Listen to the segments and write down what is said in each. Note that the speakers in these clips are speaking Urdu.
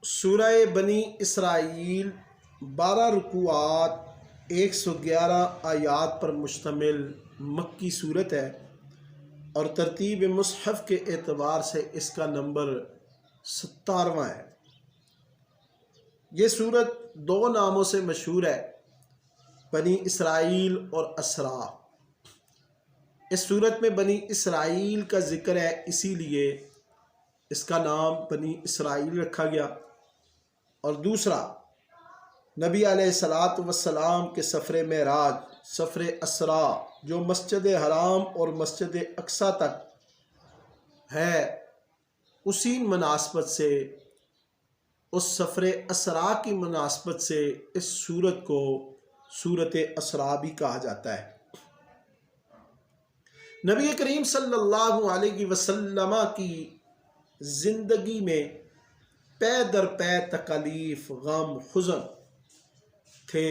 سورہ بنی اسرائیل 12 رکوعات 111 آیات پر مشتمل مکی صورت ہے اور ترتیب مصحف کے اعتبار سے اس کا نمبر 17واں ہے۔ یہ صورت دو ناموں سے مشہور ہے، بنی اسرائیل اور اسراء۔ اس صورت میں بنی اسرائیل کا ذکر ہے، اسی لیے اس کا نام بنی اسرائیل رکھا گیا۔ اور دوسرا، نبی علیہ الصلاۃ والسلام کے سفر معراج، سفر اسراء جو مسجد حرام اور مسجد اقصی تک ہے، اسی مناسبت سے، اس سفر اسراء کی مناسبت سے اس سورت کو سورت اسراء بھی کہا جاتا ہے۔ نبی کریم صلی اللہ علیہ وسلم کی زندگی میں پے در پے تکالیف، غم، حزن تھے۔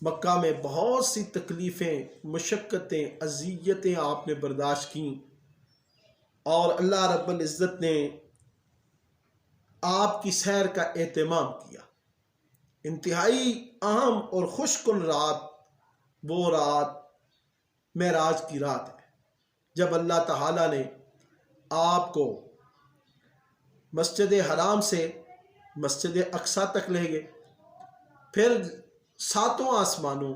مکہ میں بہت سی تکلیفیں، مشقتیں، اذیتیں آپ نے برداشت کیں، اور اللہ رب العزت نے آپ کی سیر کا اہتمام کیا۔ انتہائی اہم اور خوشکن رات وہ رات معراج کی رات ہے، جب اللہ تعالیٰ نے آپ کو مسجد حرام سے مسجد اقصی تک لے گئے، پھر ساتوں آسمانوں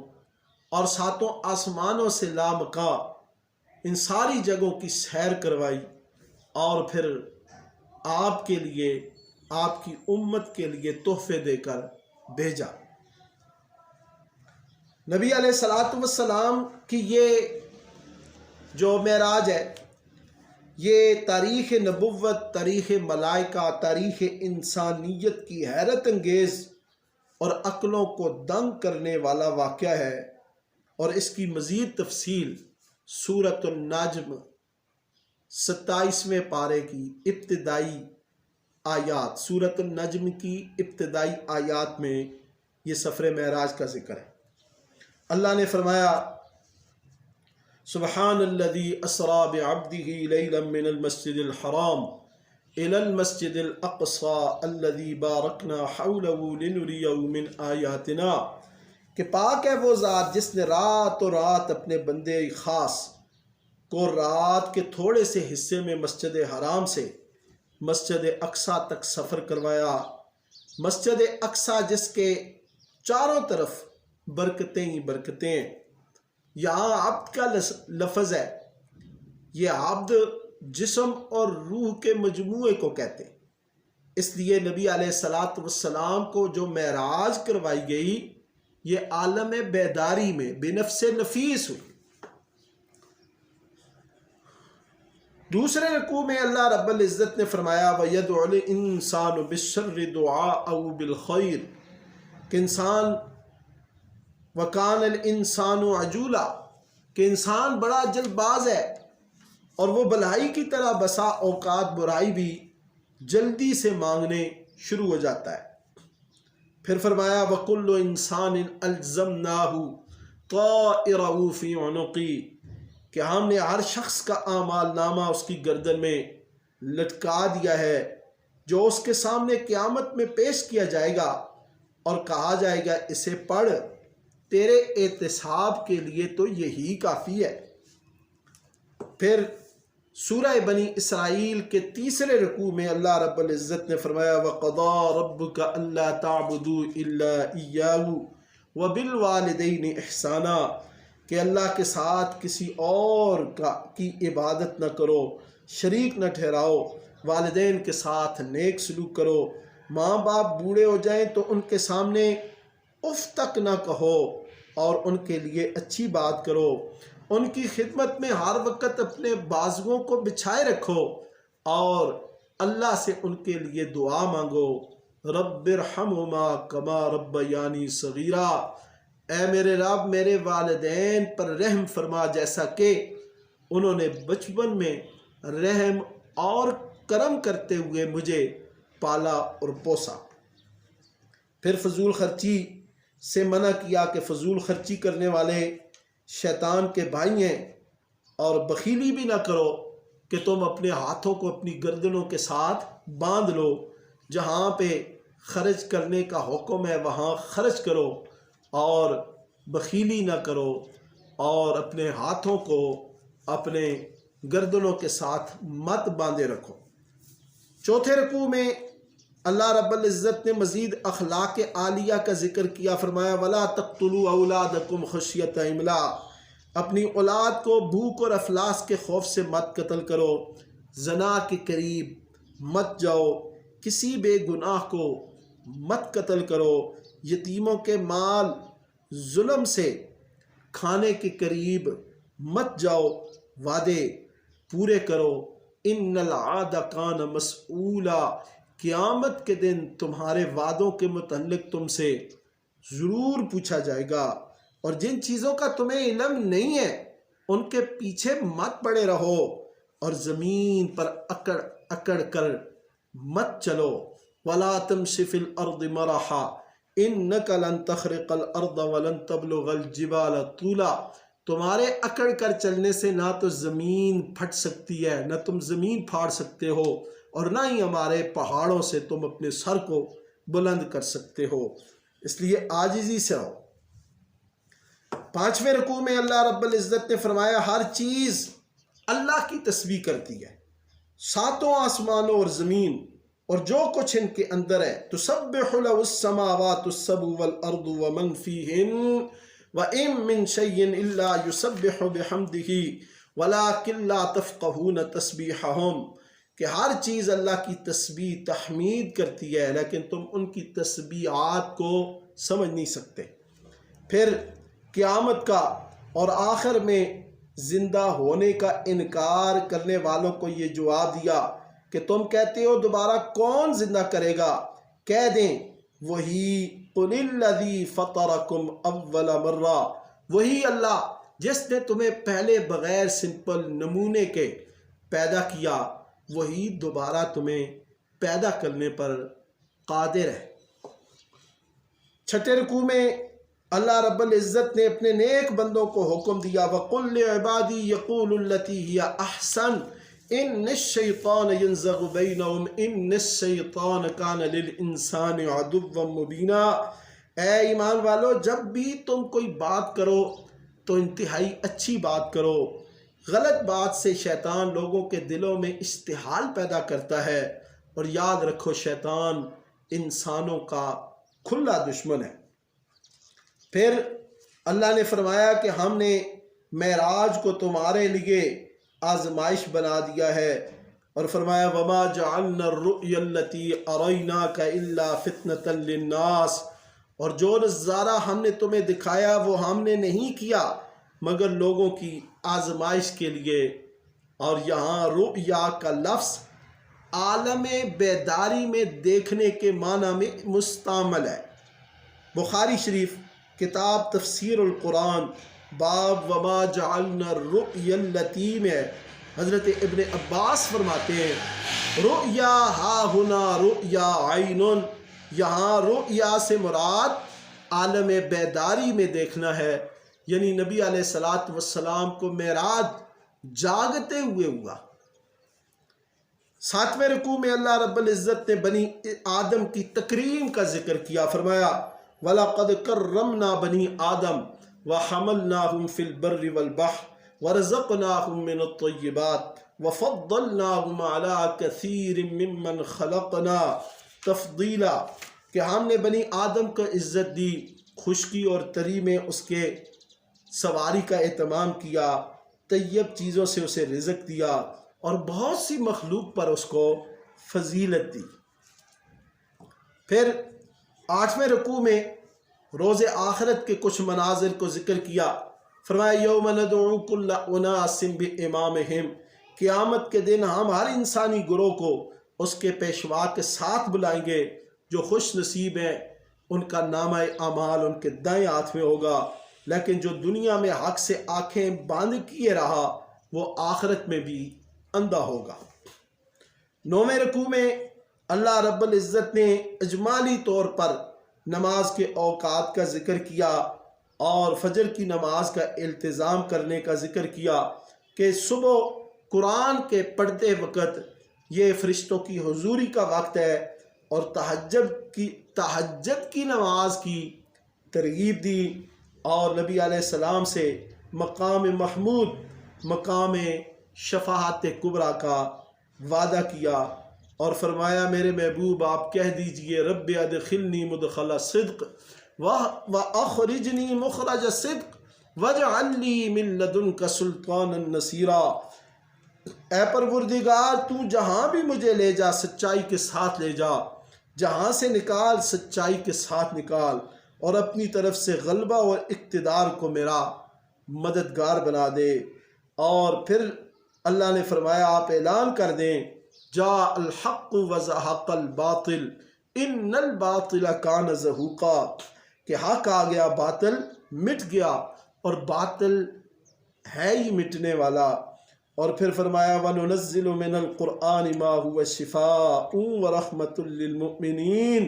اور ساتوں آسمانوں سے لامکاں ان ساری جگہوں کی سیر کروائی، اور پھر آپ کے لیے، آپ کی امت کے لیے تحفے دے کر بھیجا۔ نبی علیہ الصلاۃ والسلام کی یہ جو معراج ہے، یہ تاریخ نبوت، تاریخ ملائکہ، تاریخ انسانیت کی حیرت انگیز اور عقلوں کو دنگ کرنے والا واقعہ ہے، اور اس کی مزید تفصیل سورۃ النجم 27ویں پارے کی ابتدائی آیات، سورۃ النجم کی ابتدائی آیات میں یہ سفر معراج کا ذکر ہے۔ اللہ نے فرمایا، سبحان الذی اسری بعبدہ لیلا من المسجد الحرام الی المسجد الاقصی الذی بارکنا حولہ لنریہ من آیاتنا، کہ پاک ہے وہ ذات جس نے رات اپنے بندے خاص کو رات کے تھوڑے سے حصے میں مسجد حرام سے مسجد اقصی تک سفر کروایا۔ مسجد اقصی جس کے چاروں طرف برکتیں ہی برکتیں۔ یہاں عبد کا لفظ ہے، یہ عبد جسم اور روح کے مجموعے کو کہتے ہیں، اس لیے نبی علیہ الصلاۃ والسلام کو جو معراج کروائی گئی، یہ عالم بیداری میں بنفس نفیس ہوئی۔ دوسرے رکوع میں اللہ رب العزت نے فرمایا، وَيَدْعُ الْإِنسَانُ بِالشَّرِّ دُعَاءَهُ بِالْخَيْرِ، کہ انسان وَكَانَ الْإِنسَانُ عَجُولًا، کہ انسان بڑا جلد باز ہے، اور وہ بھلائی کی طرح بسا اوقات برائی بھی جلدی سے مانگنے شروع ہو جاتا ہے۔ پھر فرمایا، وَكُلُّ إِنسَانٍ أَلْزَمْنَاهُ طَائِرَهُ فِي عُنُقِهِ، کہ ہم نے ہر شخص کا اعمال نامہ اس کی گردن میں لٹکا دیا ہے، جو اس کے سامنے قیامت میں پیش کیا جائے گا، اور کہا جائے گا، اسے پڑھ، تیرے احتساب کے لیے تو یہی کافی ہے۔ پھر سورہ بنی اسرائیل کے تیسرے رکوع میں اللہ رب العزت نے فرمایا، وَقَضَىٰ رَبُّكَ أَلَّا تَعْبُدُوا إِلَّا إِيَّاهُ وَبِالْوَالِدَيْنِ إِحْسَانًا، کہ اللہ کے ساتھ کسی اور کی عبادت نہ کرو، شریک نہ ٹھہراؤ، والدین کے ساتھ نیک سلوک کرو، ماں باپ بوڑھے ہو جائیں تو ان کے سامنے اف تک نہ کہو، اور ان کے لیے اچھی بات کرو، ان کی خدمت میں ہر وقت اپنے بازوؤں کو بچھائے رکھو، اور اللہ سے ان کے لیے دعا مانگو، رب ارحمہما کما ربیانی صغیرا، اے میرے رب میرے والدین پر رحم فرما جیسا کہ انہوں نے بچپن میں رحم اور کرم کرتے ہوئے مجھے پالا اور پوسا۔ پھر فضول خرچی سے منع کیا کہ فضول خرچی کرنے والے شیطان کے بھائی ہیں، اور بخیلی بھی نہ کرو کہ تم اپنے ہاتھوں کو اپنی گردنوں کے ساتھ باندھ لو، جہاں پہ خرچ کرنے کا حکم ہے وہاں خرچ کرو اور بخیلی نہ کرو، اور اپنے ہاتھوں کو اپنے گردنوں کے ساتھ مت باندھے رکھو۔ چوتھے رکوع میں اللہ رب العزت نے مزید اخلاق عالیہ کا ذکر کیا، فرمایا وَلَا تَقْتُلُوا أَوْلَادَكُمْ خَشْيَةَ إِمْلَاقٍ، اپنی اولاد کو بھوک اور افلاس کے خوف سے مت قتل کرو، زنا کے قریب مت جاؤ، کسی بے گناہ کو مت قتل کرو، یتیموں کے مال ظلم سے کھانے کے قریب مت جاؤ، وعدے پورے کرو، ان العہد کان مسئولا، قیامت کے دن تمہارے وعدوں کے متعلق تم سے ضرور پوچھا جائے گا، اور جن چیزوں کا تمہیں علم نہیں ہے ان کے پیچھے مت پڑے رہو، اور زمین پر اکڑ اکڑ کر مت چلو، ولا تمش فی الارض مرحا انک لن تخرق الارض ولن تبلغ الجبال طولا، تمہارے اکڑ کر چلنے سے نہ تو زمین پھٹ سکتی ہے، نہ تم زمین پھاڑ سکتے ہو، اور نہ ہی ہمارے پہاڑوں سے تم اپنے سر کو بلند کر سکتے ہو، اس لیے عاجزی سے رہو۔ پانچویں رکوع میں اللہ رب العزت نے فرمایا ہر چیز اللہ کی تسبیح کرتی ہے، ساتوں آسمانوں اور زمین اور جو کچھ ان کے اندر ہے، تسبح له السماوات السبع والارض ومن فیہن وَإِن مِّن شَيْءٍ إِلَّا يُسَبِّحُ بِحَمْدِهِ وَلَٰكِن لَّا تَفْقَهُونَ تَسْبِيحَهُمْ، کہ ہر چیز اللہ کی تسبیح تحمید کرتی ہے لیکن تم ان کی تسبیحات کو سمجھ نہیں سکتے۔ پھر قیامت کا اور آخر میں زندہ ہونے کا انکار کرنے والوں کو یہ جواب دیا کہ تم کہتے ہو دوبارہ کون زندہ کرے گا، کہہ دیں وہی قُلِ الَّذِي فَطَرَكُمْ أَوَّلَ مَرَّةٍ، وہی اللہ جس نے تمہیں پہلے بغیر سمپل نمونے کے پیدا کیا، وہی دوبارہ تمہیں پیدا کرنے پر قادر ہے۔ چھٹے رکوع میں اللہ رب العزت نے اپنے نیک بندوں کو حکم دیا وَقُلْ لِعِبَادِي يَقُولُوا الَّتِي هِيَ أَحْسَنُ إِنَّ الشَّيْطَانَ يَنزَغُ بَيْنَهُمْ إِنَّ الشَّيْطَانَ كَانَ لِلْإِنسَانِ عَدُوًّا مُّبِينًا، اے ایمان والو جب بھی تم کوئی بات کرو تو انتہائی اچھی بات کرو، غلط بات سے شیطان لوگوں کے دلوں میں اشتعال پیدا کرتا ہے، اور یاد رکھو شیطان انسانوں کا کھلا دشمن ہے۔ پھر اللہ نے فرمایا کہ ہم نے معراج کو تمہارے لیے آزمائش بنا دیا ہے، اور فرمایا وَمَا جَعَلْنَا الرُّؤْيَا الَّتِي أَرَيْنَاكَ إِلَّا فِتْنَةً لِلنَّاسِ، اور جو نظارہ ہم نے تمہیں دکھایا وہ ہم نے نہیں کیا مگر لوگوں کی آزمائش کے لیے، اور یہاں رؤیا کا لفظ عالم بیداری میں دیکھنے کے معنی میں مستعمل ہے۔ بخاری شریف کتاب تفسیر القرآن باب وما جعلنا الرؤیا التی میں حضرت ابن عباس فرماتے ہیں رؤیا ہا ہنا رؤیا عین، یہاں رؤیا سے مراد عالم بیداری میں دیکھنا ہے، یعنی نبی علیہ الصلاۃ والسلام کو معراج جاگتے ہوئے ہوا۔ ساتویں رکوع میں اللہ رب العزت نے بنی آدم کی تکریم کا ذکر کیا، فرمایا وَلَقَدْ كَرَّمْنَا بَنِي آدَمَ وَحَمَلْنَاهُمْ فِي الْبَرِّ وَالْبَحْرِ وَرَزَقْنَاهُمْ مِنَ الطَّيِّبَاتِ وَفَضَّلْنَاهُمْ عَلَىٰ كَثِيرٍ مِّمَّنْ خَلَقْنَا تَفْضِيلًا، کہ ہم نے بنی آدم کو عزت دی، خشکی اور تری میں اس کے سواری کا اہتمام کیا، طیب چیزوں سے اسے رزق دیا، اور بہت سی مخلوق پر اس کو فضیلت دی۔ پھر آٹھویں رکوع میں روز آخرت کے کچھ مناظر کو ذکر کیا، فرمایا یوم ندعو کل اناس بامامہم، قیامت کے دن ہم ہر انسانی گروہ کو اس کے پیشوا کے ساتھ بلائیں گے، جو خوش نصیب ہیں ان کا نامہ اعمال ان کے دائیں ہاتھ میں ہوگا، لیکن جو دنیا میں حق سے آنکھیں باندھ کیے رہا وہ آخرت میں بھی اندھا ہوگا۔ نویں رکوع میں اللہ رب العزت نے اجمالی طور پر نماز کے اوقات کا ذکر کیا اور فجر کی نماز کا التزام کرنے کا ذکر کیا کہ صبح قرآن کے پڑھتے وقت یہ فرشتوں کی حضوری کا وقت ہے، اور تہجد کی نماز کی ترغیب دی، اور نبی علیہ السلام سے مقام محمود، مقام شفاعت کبریٰ کا وعدہ کیا، اور فرمایا میرے محبوب آپ کہہ دیجئے رب ادخلنی مدخل صدق واخرجنی مخرج صدق واجعل لی من لدنک سلطانا نصیرا۔ اے پروردگار تو جہاں بھی مجھے لے جا سچائی کے ساتھ لے جا، جہاں سے نکال سچائی کے ساتھ نکال، اور اپنی طرف سے غلبہ اور اقتدار کو میرا مددگار بنا دے۔ اور پھر اللہ نے فرمایا آپ اعلان کر دیں جاء الحق وزہق الباطل ان الباطل کان زہوقا، کہ حق آ گیا باطل مٹ گیا، اور باطل ہے ہی مٹنے والا۔ اور پھر فرمایا وَنُنَزِّلُ مِنَ الْقُرْآنِ مَا هُوَ شِفَاءٌ وَرَحْمَةٌ لِّلْمُؤْمِنِينَ،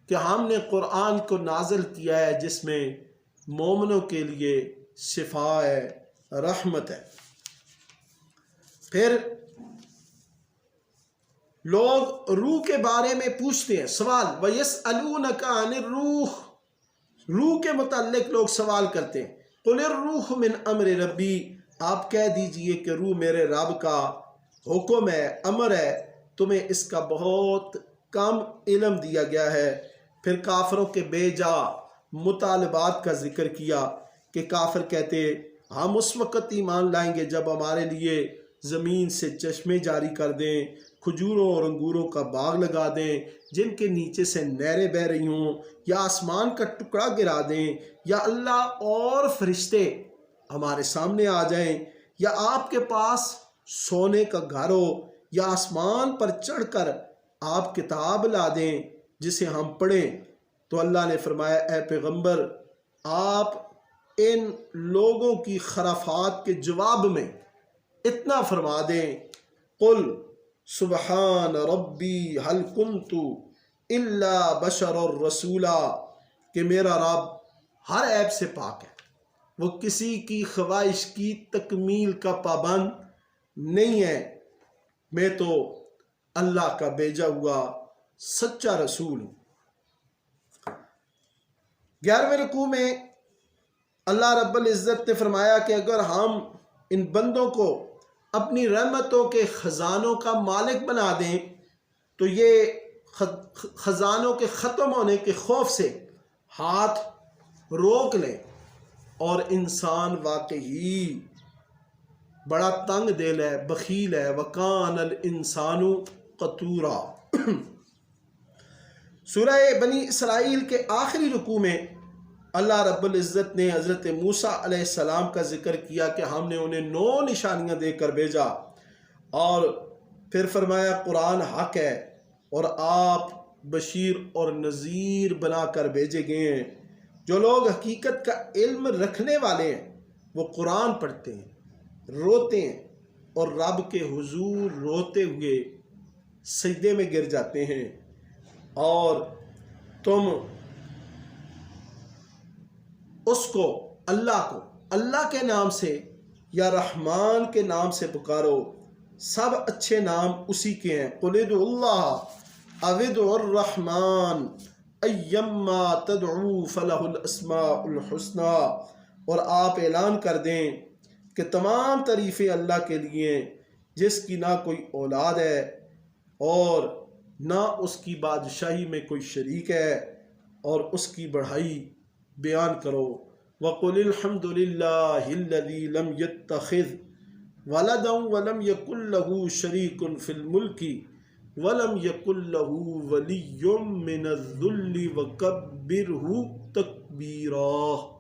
کہ ہم نے قرآن کو نازل کیا ہے جس میں مومنوں کے لیے شفا ہے، رحمت ہے۔ پھر لوگ روح کے بارے میں پوچھتے ہیں سوال، وَيَسْأَلُونَكَ عَنِ الرُّوحِ، روح کے متعلق لوگ سوال کرتے ہیں، قُلِ الرُّوحُ مِنْ أَمْرِ رَبِّي، آپ کہہ دیجئے کہ روح میرے رب کا حکم ہے، امر ہے، تمہیں اس کا بہت کم علم دیا گیا ہے۔ پھر کافروں کے بے جا مطالبات کا ذکر کیا کہ کافر کہتے ہم اس وقت ایمان لائیں گے جب ہمارے لیے زمین سے چشمے جاری کر دیں، کھجوروں اور انگوروں کا باغ لگا دیں جن کے نیچے سے نہریں بہہ رہی ہوں، یا آسمان کا ٹکڑا گرا دیں، یا اللہ اور فرشتے ہمارے سامنے آ جائیں، یا آپ کے پاس سونے کا گھر ہو، یا آسمان پر چڑھ کر آپ کتاب لا دیں جسے ہم پڑھیں۔ تو اللہ نے فرمایا اے پیغمبر آپ ان لوگوں کی خرافات کے جواب میں اتنا فرما دیں، قل سبحان ربی هل کنت الا بشرا رسولا، کہ میرا رب ہر عیب سے پاک ہے، وہ کسی کی خواہش کی تکمیل کا پابند نہیں ہے، میں تو اللہ کا بھیجا ہوا سچا رسول ہوں۔ 11ویں رکوع میں اللہ رب العزت نے فرمایا کہ اگر ہم ان بندوں کو اپنی رحمتوں کے خزانوں کا مالک بنا دیں تو یہ خزانوں کے ختم ہونے کے خوف سے ہاتھ روک لیں، اور انسان واقعی بڑا تنگ دل ہے، بخیل ہے، وَكَانَ الْإِنسَانُ قَتُورًا۔ سورہ بنی اسرائیل کے آخری رکوع میں اللہ رب العزت نے حضرت موسیٰ علیہ السلام کا ذکر کیا کہ ہم نے انہیں 9 نشانیاں دے کر بھیجا، اور پھر فرمایا قرآن حق ہے اور آپ بشیر اور نذیر بنا کر بھیجے گئے ہیں۔ جو لوگ حقیقت کا علم رکھنے والے ہیں وہ قرآن پڑھتے ہیں، روتے ہیں، اور رب کے حضور روتے ہوئے سجدے میں گر جاتے ہیں، اور تم اس کو اللہ کے نام سے یا رحمان کے نام سے پکارو، سب اچھے نام اسی کے ہیں۔ قُلِ ادْعُوا اللَّهَ أَوِ ادْعُوا الرَّحْمَٰنَ أَيَّمَّا تَدْعُوا فَلَهُ الْأَسْمَاءُ الْحُسْنَىٰ، اور آپ اعلان کر دیں کہ تمام تعریفیں اللہ کے لیے جس کی نہ کوئی اولاد ہے اور نہ اس کی بادشاہی میں کوئی شریک ہے، اور اس کی بڑائی بیان کرو۔ وَقُلِ الْحَمْدُ لِلَّهِ الَّذِي لَمْ يَتَّخِذْ وَلَدًا وَلَمْ يَكُنْ لَهُ شَرِيكٌ فِي الْمُلْكِ وَلَمْ يَكُنْ لَهُ وَلِيٌّ مِّنَ الذُّلِّ وَكَبِّرْهُ تَكْبِيرًا۔